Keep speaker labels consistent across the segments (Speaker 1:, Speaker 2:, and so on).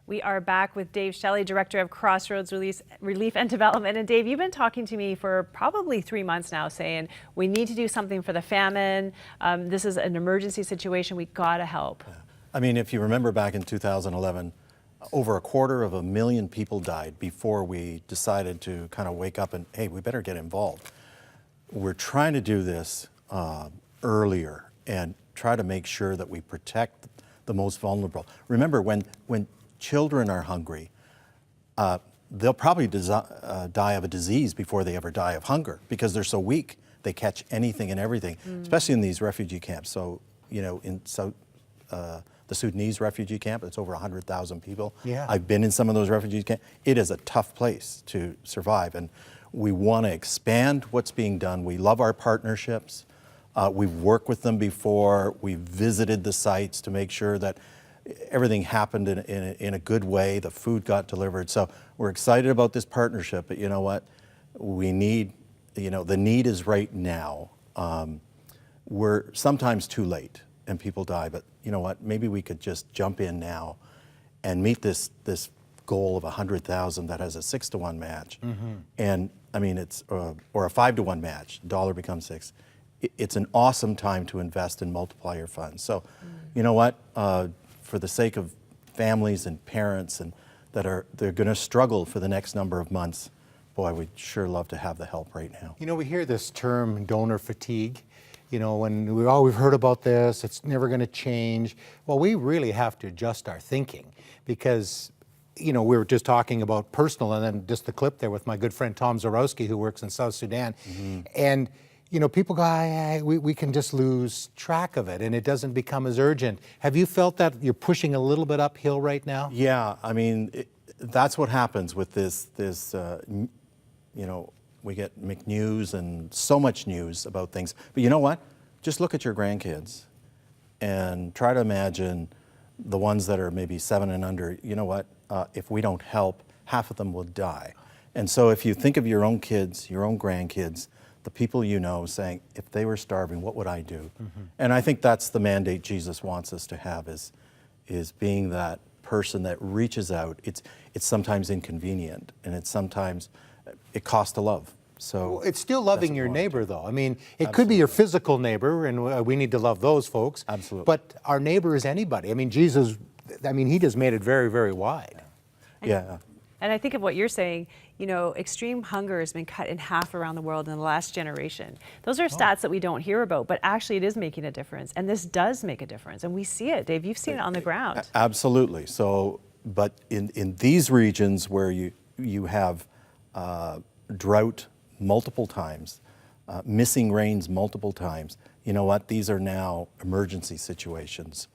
Speaker 1: We are back with Dave Shelley, Director of Crossroads Relief and Development. And Dave, you've been talking to me for probably 3 months now saying we need to do something for the famine. This is an emergency situation. We got to help.
Speaker 2: I mean, if you remember back in 2011, over 250,000 people died before we decided to kind of wake up and, hey, we better get involved. We're trying to do this earlier and try to make sure that we protect the most vulnerable. Remember, when children are hungry, they'll probably die of a disease before they ever die of hunger because they're so weak. They catch anything and everything, especially in these refugee camps. So, you know, in the Sudanese refugee camp, it's over 100,000 people.
Speaker 3: Yeah.
Speaker 2: I've been in some of those refugee camps. It is a tough place to survive, and we want to expand what's being done. We love our partnerships. We've worked with them before. We've visited the sites to make sure that everything happened in a good way. The food got delivered. So we're excited about this partnership, but you know what? We need, the need is right now. We're sometimes too late and people die, but you know what? Maybe we could just jump in now and meet this goal of 100,000 that has a 6-to-1 match. And I mean, it's, or a 5-to-1 match, dollar becomes 6. It's an awesome time to invest in multiplier funds. So, you know what? For the sake of families and parents and they're going to struggle for the next number of months, boy, we'd sure love to have the help right now.
Speaker 3: You know, we hear this term donor fatigue. You know, when we've heard about this, it's never going to change. Well, we really have to adjust our thinking because, you know, we were just talking about personal and then just the clip there with my good friend Tom Zarowski who works in South Sudan. And you know, people go, we can just lose track of it and it doesn't become as urgent. Have you felt that you're pushing a little bit uphill right now?
Speaker 2: Yeah, I mean, that's what happens with this, you know, we get McNews and so much news about things. But you know what? Just look at your grandkids and try to imagine the ones that are maybe 7 and under. You know what? If we don't help, half of them will die. And so if you think of your own kids, your own grandkids, the people you know saying, if they were starving, what would I do? And I think that's the mandate Jesus wants us to have is being that person that reaches out. It's sometimes inconvenient and it's sometimes, it costs to love. So
Speaker 3: well, it's still loving your neighbor though. I mean, it could be your physical neighbor and we need to love those folks.
Speaker 2: Absolutely.
Speaker 3: But our neighbor is anybody. I mean, Jesus, he just made it very, very wide.
Speaker 2: Yeah.
Speaker 1: And I think of what you're saying, you know, extreme hunger has been cut in half around the world in the last generation. Those are stats that we don't hear about, but actually it is making a difference. And this does make a difference. And we see it, Dave, you've seen it on the ground.
Speaker 2: Absolutely. So, but in these regions where you have drought multiple times, missing rains multiple times, you know what? These are now emergency situations.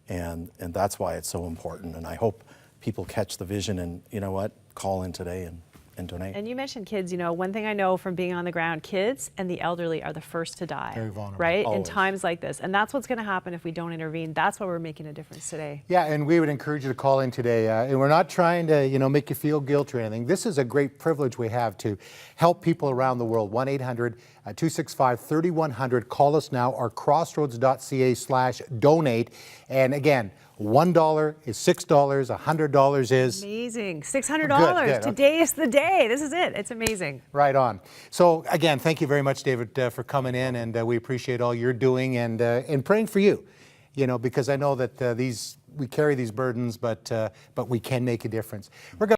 Speaker 2: And that's why it's so important. And I hope people catch the vision and, you know what, call in today and donate.
Speaker 1: And you mentioned kids, you know, one thing I know from being on the ground, kids and the elderly are the first to die.
Speaker 3: Very vulnerable.
Speaker 1: Right?
Speaker 2: Always.
Speaker 1: In times like this. And that's what's going to happen if we don't intervene. That's why we're making a difference today.
Speaker 3: Yeah, and we would encourage you to call in today. And we're not trying to, you know, make you feel guilty or anything. This is a great privilege we have to help people around the world. 1-800-265-3100. Call us now or crossroads.ca/donate. And again, $1 is $6, $100 is...
Speaker 1: Amazing. $600.
Speaker 3: Good.
Speaker 1: Today is the day. This is it. It's amazing.
Speaker 3: Right on. So again, thank you very much, David, for coming in, and we appreciate all you're doing and praying for you, you know, because I know that we carry these burdens, but we can make a difference. We're gonna